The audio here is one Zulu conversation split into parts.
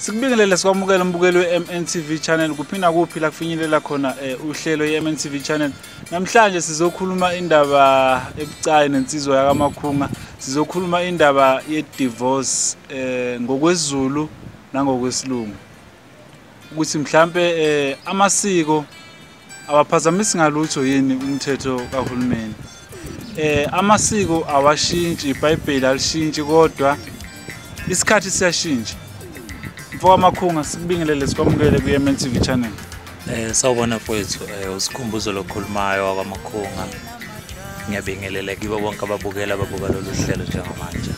Sikubingelele sikwamukela umbukeli we-MNTV channel kuphinda kuphi la kufinyelela khona uhlelo ye-MNTV channel. Namhlanje sizokhuluma indaba ebucayi nensizwa yakamakhunga. Sizokhuluma indaba ye-divorce ngokwesiZulu nangokwesilungu. Ukuthi mhlambe amasiko awaphazamisi ngalutho yini umthetho kahulumeni. Amasiko awashintshi, iBhayibheli alishintshi kodwa isikhathi siyashintsha. Mfowethu amakhunga sikubingelele sikwamukele ku-MNTV channel. Sawubona mfowethu, usikhumbuzo lokhulumayo wakamakhunga. Ngiyabingelela kibo bonke ababukela lolu hlelo njengamanje.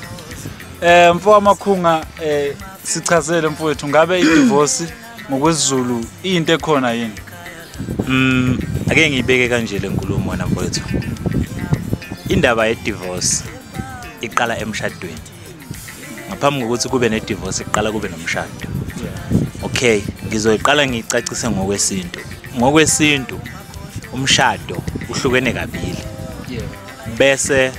Mfowethu amakhunga sichazele mfowethu ngabe i-divorce ngokwesiZulu into ekhona yini? Ake ngiyibeke kanje le nkulumo wena mfowethu. Indaba ye-divorce iqala emshadweni. Ngaphambi kokuthi kube ne-divorce iqala kube nomshado. Okay, ngizoyiqala ngicacise ngokwesintu. Ngokwesintu umshado uhlukene kabili. Bese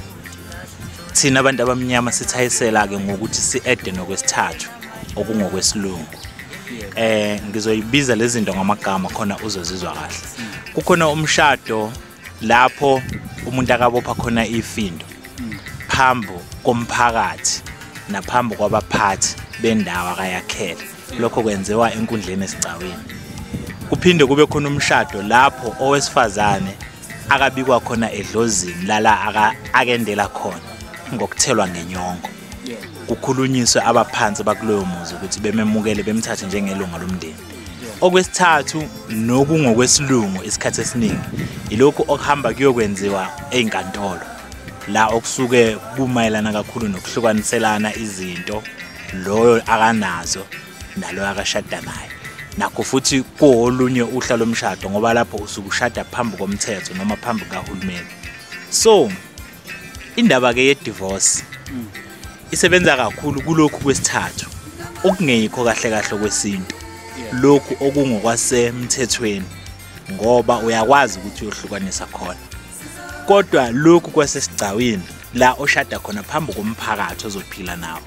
thina abantu abamnyama sithayisela ke ngokuthi si-add nokwesithathu okungokwesilungu. Ngizoyibiza lezi zinto ngamagama khona uzozizwa kahle. Kukhona umshado lapho umuntu akabopha khona ifindo phambi komphakathi naphambi kwabaphathi bendawo akayakhela. Lokho kwenziwa enkundleni esigcawini. Kuphinde kube khona umshado lapho owesifazane akabikwa khona edlozini lala akendela khona ngokuthelwa ngenyongo. Kukhulunyiswe abaphansi bakuloyo muzi ukuthi bememukele bemthathe njengelunga lomndeni. Okwesithathu nokungokwesilungu isikhathi esiningi ilokho okuhamba kuyokwenziwa einkantolo la okusuke kumayelana kakhulu nokuhlukaniselana izinto loyo akanazo nalo akashada naye. Nakho futhi kolunye uhla lomshado ngoba lapho usuke ushada phambi komthetho noma phambi kahulumeni. So indaba ke ye-divorce isebenza kakhulu kulokhu kwesithathu okungeyikho kahle kahle kwesintu. Lokhu okungokwasemthethweni ngoba uyakwazi ukuthi uyohlukanisa khona. Kodwa lokhu kwasesigcawini la oshada khona phambi komphakathi ozophila nawo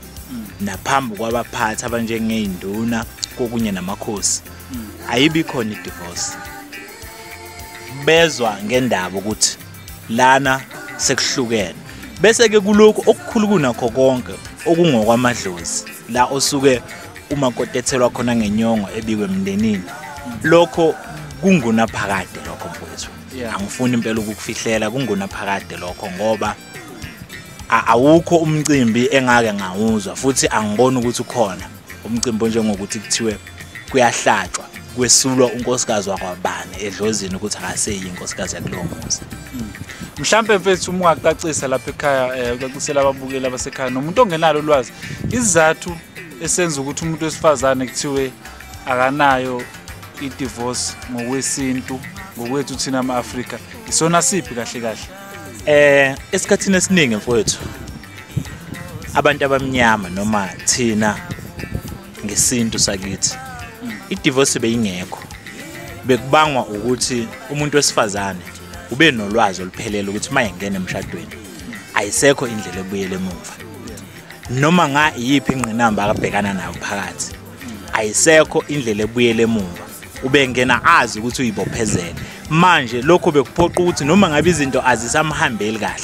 naphambi kwabaphathi abanjengeinduna kokunye namakhosi ayibi khona i-divorce. Bezwa ngendaba ukuthi lana sekuhlukene. Bese ke kuloko okukhulu kunakho konke okungokwamadlozi la osuke umakoti ethelwa khona ngenyongo ebikwe emndenini. Lokho kunguna phakade lokho mfowethu. Angifuni impela ukukufihlela kunguna phakade lokho ngoba awukho umcimbi engake ngawuzwa futhi angiboni ukuthi ukhona umcimbi njengokuthi kuthiwe kuyahlatshwa kwesulwa unkosikazi wakwabani edlozini ukuthi akaseyi inkosikazi yakulowo muzi. Mhlambe mfethu uma ungacacisa lapha ekhaya ucacisela ababukeli abasekhaya nomuntu ongenalo ulwazi izathu esenza ukuthi umuntu wesifazane kuthiwe akanayo i-divorce ngokwesintu ngokwethu thina ama-Afrika isona siphi kahle kahle? Esikhathini esiningi mfowethu abantu abamnyama noma thina ngesintu sakithi i-divorce beyingekho. Bekubangwa ukuthi umuntu wesifazane ube nolwazi oluphelele ukuthi mayengena emshadweni ayisekho indlela ebuyele emuva. Noma nga yipi ingqinamba akabhekana nayo phakathi ayisekho indlela ebuyele emuva. Ubengena azi ukuthi uyibophezele. Manje lokho bekuphoqa ukuthi noma ngabe izinto azisamhambeli kahle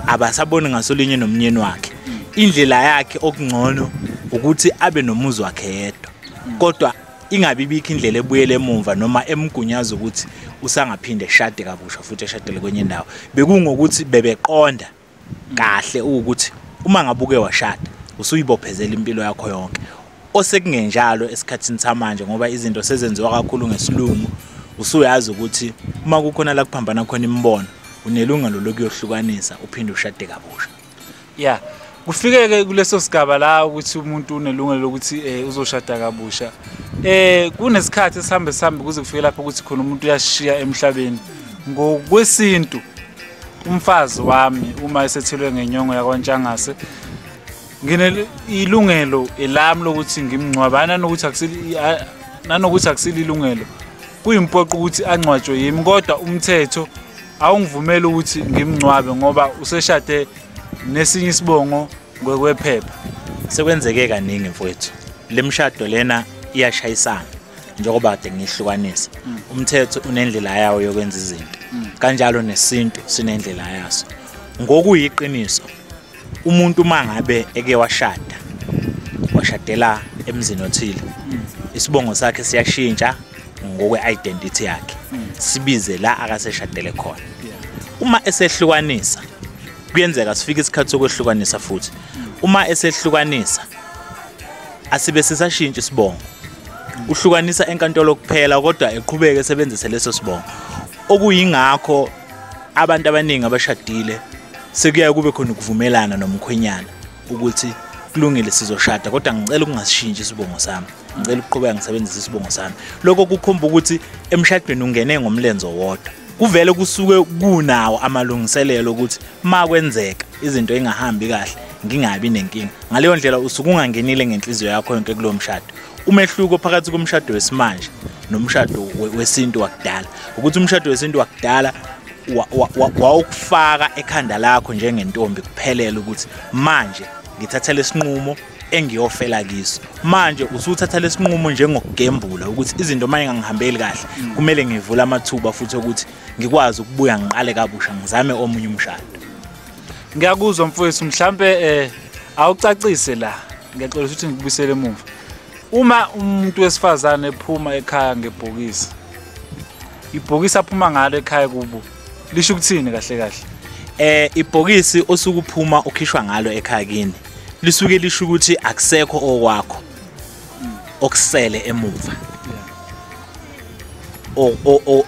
abasaboni ngasolinye nomnyeni wakhe. Indlela yakhe okungcono ukuthi abe nomuzi wakhe yedwa. Kodwa ingabi bikho indlela ebuyele emuva noma emgunyaza ukuthi usangaphinde eshade kabusha futhi eshadele kwenye indawo. Bekungokuthi bebeqonda kahle ukuthi uma ngabuke washada usuyibophezela impilo yakho yonke. Osekungenjalo esikhathini samanje ngoba izinto sezenziwa kakhulu ngesilungu. Usuyazi ukuthi uma kukhona la kuphambana khona imbono unelungelo lokuyohlukanisa uphinde ushade kabusha. Yeah. Kufikeke kuleso sigaba la ukuthi umuntu unelungelo lokuthi uzoshada kabusha. Kunesikhathi esihambe kuze kufike lapho ukuthi khona umuntu uyashiya emhlabeni. Ngokwesintu umfazi wami uma esethelwe ngenyongo yakwaNtshangase ilungelo elami lokuthi ngimngcwabana nanokuthi akusili ilungelo. Kuyimpoqo ukuthi angcwatshwe yimi kodwa umthetho awungivumeli ukuthi ngimngcwabe ngoba useshade nesinye isibongo ngokwephepha. Sekwenzeke kaningi mfowethu. lemshado lena iyashayisana njengoba kade ngihlukanisa umthetho unendlela yawo yokwenza izinto kanjalo nesintu sinendlela yaso ngokuyiqiniso umuntu mangabe eke washadela emzini othile isibongo sakhe siyashintsha ngokwe-identity yakhe sibize la akaseshadele khona uma esehlukanisa kuyenzeka sifike isikhathi sokwehlukanisa futhi uma esehlukanisa asibe sisashintsha isibongo uhlukanisa enkantolo kuphela kodwa eqhubeke esebenzise leso sibongo okuyingakho abantu abaningi abashadile sekuyaye kube khona ukuvumelana nomkhwenyana ukuthi kulungile sizoshada kodwa ngicela ukungasishintsha isibongo sami ngicela ukuqhubeka ngisebenzise isibongo sami lokho kukhomba ukuthi emshadweni ungene ngomlenzo wodwa kuvele kusuke kunawo amalungiselelo ukuthi makwenzeka izinto engahambi kahle ngingabi nenkinga ngaleyo ndlela usuke ungangenile ngenhliziyo yakho yonke kulo mshado umehluko phakathi komshado wesimanje nomshado wesintu wakudala ukuthi umshado wesintu wakudala wawukufaka ekhanda lakho njengentombi kuphelele ukuthi manje ngithatha lesinqumo engiyofela kiso manje usuthatha lesinqumo njengokugembula ukuthi izinto manje ngangihambeli kahle kumele ngivule amathuba futhi ukuthi ngikwazi ukubuya ngiqale kabusha ngizame omunye umshado. Ngiyakuzwa mfowethu mhlambe awucacise la ngiyacela ukuthi ngikubisele emuva uma umuntu wesifazane ephuma ekhaya ngebhokisi ibhokisi aphuma ngalo ekhaya kubo lisho ukuthini kahle kahle ibhokisi osukuphuma ukhishwa ngalo ekhaya kini lisuke lisho ukuthi akusekho okwakho okusele emuva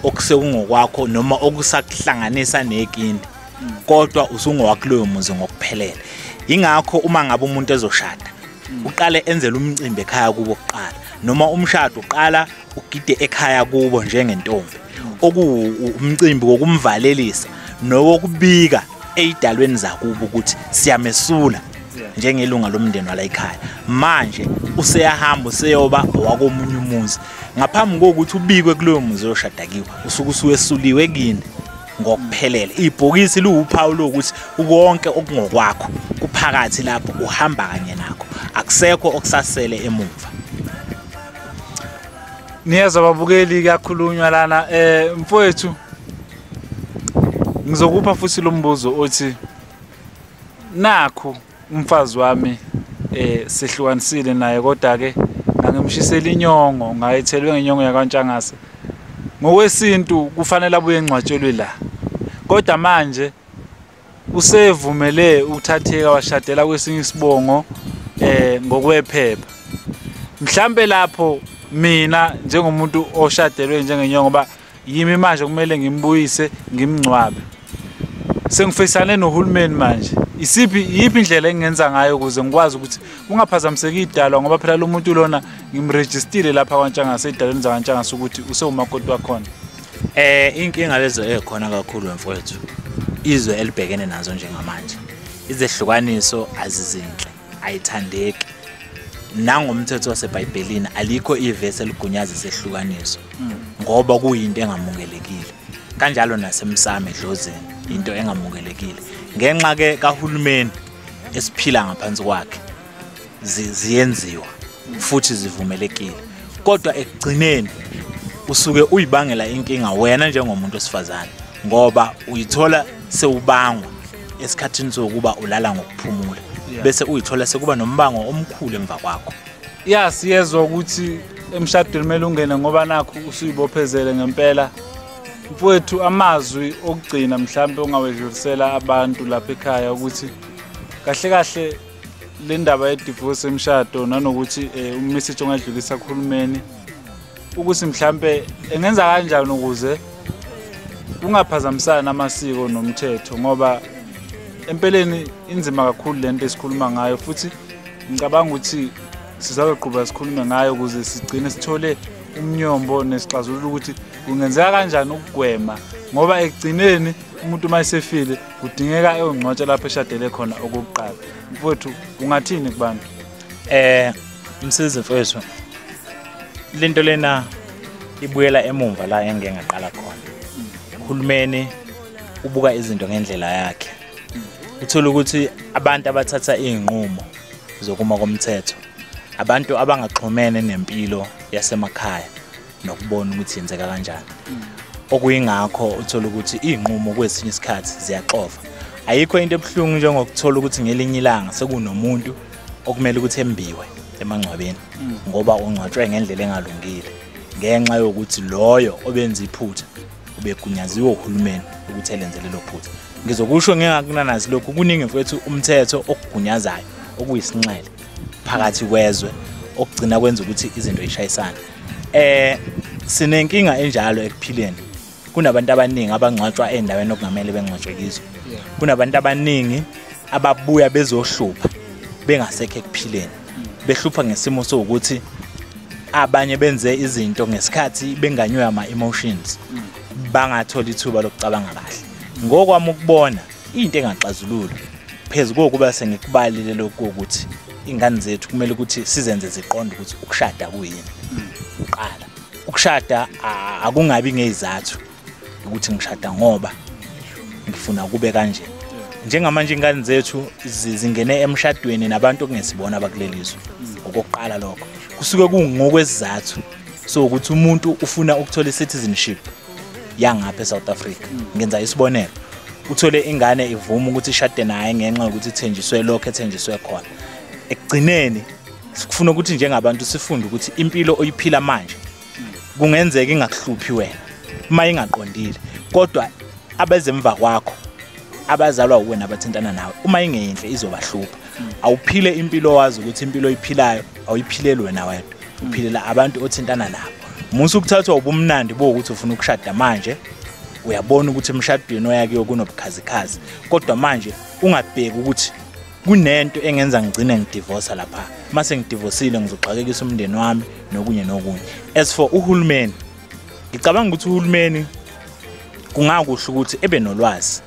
okusekungokwakho noma okusakuhlanganisa nekini kodwa usungowakuloyo muzi ngokuphelele ingakho uma ngabe umuntu ezoshada uqale enzele umcimbi ekhaya kubo kuqala noma umshado uqala ugide ekhaya kubo njengentombi umcimbi wokumvalelisa nowokubika eyidalweni zakubo ukuthi siyamesula njengelunga lomndeni wala ekhaya manje useyahamba useyoba wakomunye umuzi ngaphambi kokuthi ubikwe kuloyo muzi oshada kiwo usuke usuwesuliwe kini ngokuphelele ibhokisi liwuphawu lokuthi konke okungokwakho kuphakathi lapho uhamba kanye nakho akusekho okusasele emuva. Niyeza babukeli kakhulunywa lana mfowethu ngizokupha futhi lo mbuzo othi nakho umfazi wami sehlukanisile naye kodwa ke ngangimshisela inyongo ngayithelwe ngenyongo yakwaNtshangase ngokwesintu kufanele abuye engcwatshelwe la kodwa manje usevumele uthatheka washadela kwesinye isibongo ngokwephepha mhlambe lapho mina njengomuntu oshadelwe njengenyongo ba yimi manje kumele ngimbuyise ngimncwabe sengifisane nohulumeni manje yipi indlela engenza ngayo ukuze ngikwazi ukuthi ungaphazamiseki idalwa ngoba phela lo muntu lona ngimregistile lapha kwaNtshangase idalweni zaKwaNtshangase ukuthi usewumakoti wakhona. Inkinga lezo ekhona kakhulu mfowethu izwe elibhekene nazo njengamanje izehlukaniso azizinhle ayithandeki nangomthetho waseBhayibhelini alikho ivesi eligunyaza isehlukaniso ngoba kuyinto engamukelekile kanjalo nasemsamo edlozini into engamukelekile ngenxa ke kahulumeni esiphila ngaphansi kwakhe ziyenziwa futhi zivumelekile kodwa ekugcineni usuke uyibangela inkinga wena njengomuntu osifazane ngoba uyithola sewubangwa esikhathini sokuba ulala ngokuphumula bese uyithola sekuba nombango omkhulu emva kwakho. Siyezwa ukuthi emshadweni kumele ungene ngoba nakho usuyibophezele ngempela mfowethu amazwi okugcina mhlambe ongawedlulisela abantu lapha ekhaya ukuthi kahle kahle le ndaba ye-divorce emshado nanokuthi umessage ongadlulisa kuhulumeni ukuthi mhlambe engenza kanjani ukuze ungaphazamisana amasiko nomthetho ngoba empeleni inzima kakhulu lento esikhuluma ngayo futhi ngicabanga ukuthi sizayoqhubeka sikhulume ngayo ukuze sigcine sithole umnyombo nesixazululo ukuthi kungenzeka kanjani ukugwema ngoba ekugcineni umuntu mayisefile kudingeka eyongcwatsha lapho eshadele khona okokuqala. Mfowethu ungathini kubantu? Msizi mfowethu lento lena ibuyela emumva la engeke ngaqala khona. Uhulumeni ubuka izinto ngendlela yakhe. Uthola ukuthi abantu abathatha izinqumo zokuma komthetho abantu abangaxhumene nempilo yasemakhaya nokubona ukuthi yenzeka kanjani. Okuyingakho uthola ukuthi inqumo kwesinye isikhathi ziyaxova. Ayikho into ebuhlungu njengokuthola ukuthi ngelinye ilanga sekunomuntu okumele ukuthi embiwe emangcwabeni ngoba ungcwatshwe ngendlela engalungile ngenxa yokuthi loyo obenza iphutha ubegunyaziwe uhulumeni ukuthi elenze lelo phutha. Ngizokusho ngingakunanazi lokhu kuningi mfethu umthetho okugunyazayo okuyisinxele phakathi kwezwe okugcina kwenza ukuthi izinto ishayisane. Sinenkinga enjalo ekuphileni. Kunabantu abaningi abangcwatshwa endaweni okungamele bengcwatshwe kizo. Kunabantu abaningi ababuya bezohlupha bengasekho ekuphileni. Behlupha ngesimo sokuthi abanye benze izinto ngesikhathi benganywe ama emotions bangathola ithuba lokucabanga kahle. Ngokwami ukubona into engaxazulula phezulu kokuba sengikubalile lokho ukuthi ingane zethu kumele ukuthi sizenze ziqonde ukuthi ukushada kuyini. Uqala ukushada akungabi ngezizathu ukuthi ngishada ngoba ngifuna kube kanje. Njengamanje ingane zethu zingene emshadweni nabantu okungesibona abakulelizwe. Okokuqala lokho kusuke kungokwesizathu so ukuthi umuntu ufuna ukuthola citizenship yangapha eSouth Africa. Ngenza isibonelo, uthole ingane ivuma ukuthi ishade naye ngenxa yokuthi ithenjiswe lokho ethenjiswe khona. Ekugcineni sikufuna ukuthi njengabantu sifunde ukuthi impilo oyiphila manje kungenzeka ingakuhluphi wena uma ingaqondile, kodwa abezemva kwakho abazalwa uwena abathintana nawe uma ingeyinhle izobahlupha. Awuphile impilo wazi ukuthi impilo oyiphilayo awuyiphileli wena wedwa, uphilela abantu othintana nabo. Musu ukuthathwa ubumnandi bokuthi ufuna ukushada manje uyabona ukuthi emshadweni oyakiyo kunobukhazikhazi, kodwa manje ungabheki ukuthi kunento engenza ngigcine ngidivorce lapha. Mase ngidivosile ngizoxakekisa umndeni wami nokunye nokunye. As for uhulumeni, ngicabanga ukuthi uhulumeni kungakuhle ukuthi ebe nolwazi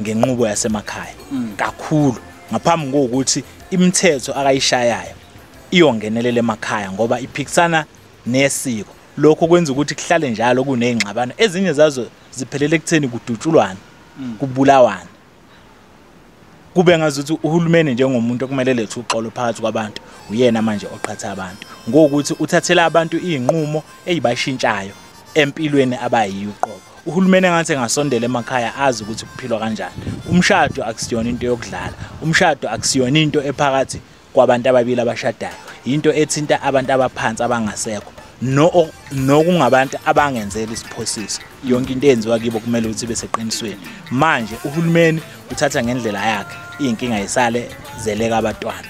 ngenqubo yasemakhaya kakhulu ngaphambi kokuthi imithetho akayishayayo iyongenelela emakhaya ngoba iphikisana nesiko. Lokho kwenza ukuthi kuhlale njalo kunezingxabano ezinye zazo ziphelele ekutheni kudutshulwana kubulawana. Kube ngazuthi uhulumeni njengomuntu okumele lethe uxolo phakathi kwabantu uyena manje oqhatha abantu ngokuthi uthathela abantu izinqumo ezibashintshayo empilweni abayiyo uqobo. Uhulumeni engathi engasondela emakhaya azi ukuthi kuphilwa kanjani. Umshado akusiyona into yokudlala. Umshado akusiyona into ephakathi kwabantu ababili abashadayo. Into ethinta abantu abaphansi abangasekho nokungabantu abangenzela isiphosiso. Yonke into eyenziwa kibo kumele ukuthi beseqinisweni. Manje uhulumeni uthatha ngendlela yakhe inkinga yesale zeleka abantwana.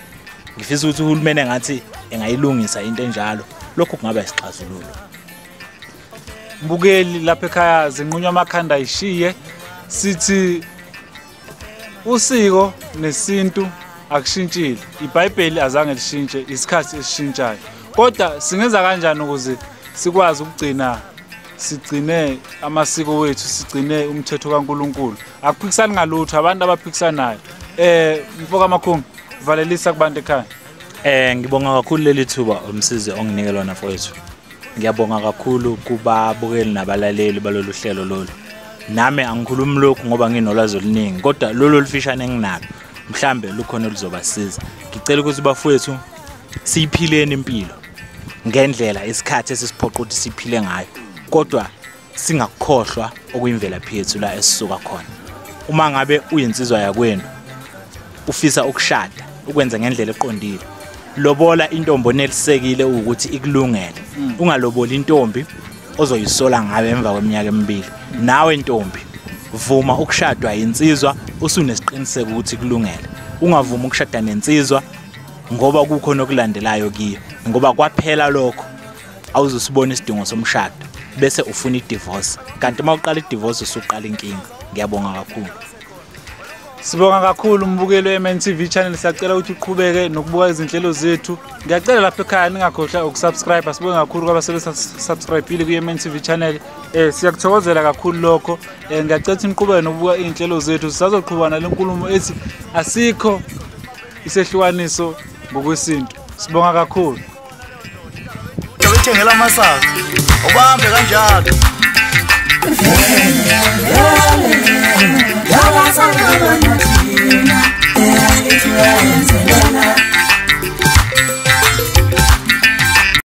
Ngifisa ukuthi uhulumeni engathi engayilungisa into enjalo. Lokho kungaba isixazululo. Mbukeli lapha ekhaya zinqunywa amakhanda ayishiye sithi usiko nesintu akushintshile. iBhayibheli azange lishintshe, isikhathi esishintshayo. Kodwa singenza kanjani ukuze sikwazi ukugcina sigcine amasiko wethu, sigcine umthetho kaNkuluNkulu? Akuphikisani ngalutho abantu abaphikisanayo. Mfoka Makhungu, valelisa kubantu ekhaya. Ngibonga kakhulu leli thuba umsizi onginike lona mfowethu. Ngiyabonga kakhulu kubabukeli nabalaleli balolu hlelo lolu. Nami angikhulumi lokhu ngoba nginolwazi oluningi, kodwa lolu olufishane enginalo mhlambe lukhona oluzobasiza. Ngicela ukuthi bafowethu siyiphileni impilo ngendlela isikhathi esisiphoqa ukuthi siphile ngayo, kodwa singakukhohlwa okuyimvelaphi yethu la esisuka khona. Uma ngabe uyinsizwa yakwenu ufisa ukushada ukwenza ngendlela eqondile, lobola intombi onelisekile ukuthi ikulungele. Ungaloboli intombi ozoyisola ngabe emva kweminyaka emibili. Nawe intombi vuma ukushadwa insizwa usunesiqiniseko ukuthi kulungele. Ungavuma ukushada nensizwa ngoba kukhona okulandelayo kiyo, ngoba kwaphela lokho awuzusibona isidingo somshado bese ufuna idivorce. Kanti uma uqala idivorce usuqala inkinga. Ngiyabonga kakhulu. Sibonga kakhulu mbukelo weMNTV channel. Siyacela ukuthi uqhubeke nokubuka izinhlelo zethu. Ngiyacela lapha ekhaya ningakhohlwa ukusubscribe. Sibonga kakhulu kwabasebesubscribe kuMNTV channel. Siyakuthokozela kakhulu lokho. Ngiyacela ukuthi niqhubeke nokubuka izinhlelo zethu. Sisazoqhubana lenkulumo ethi asikho isehlukaniso ngokwesintu. Sibonga kakhulu. Ngithengela amasaka. Ubambe kanjalo. Yala sana banatina, eya itu ya enzelena.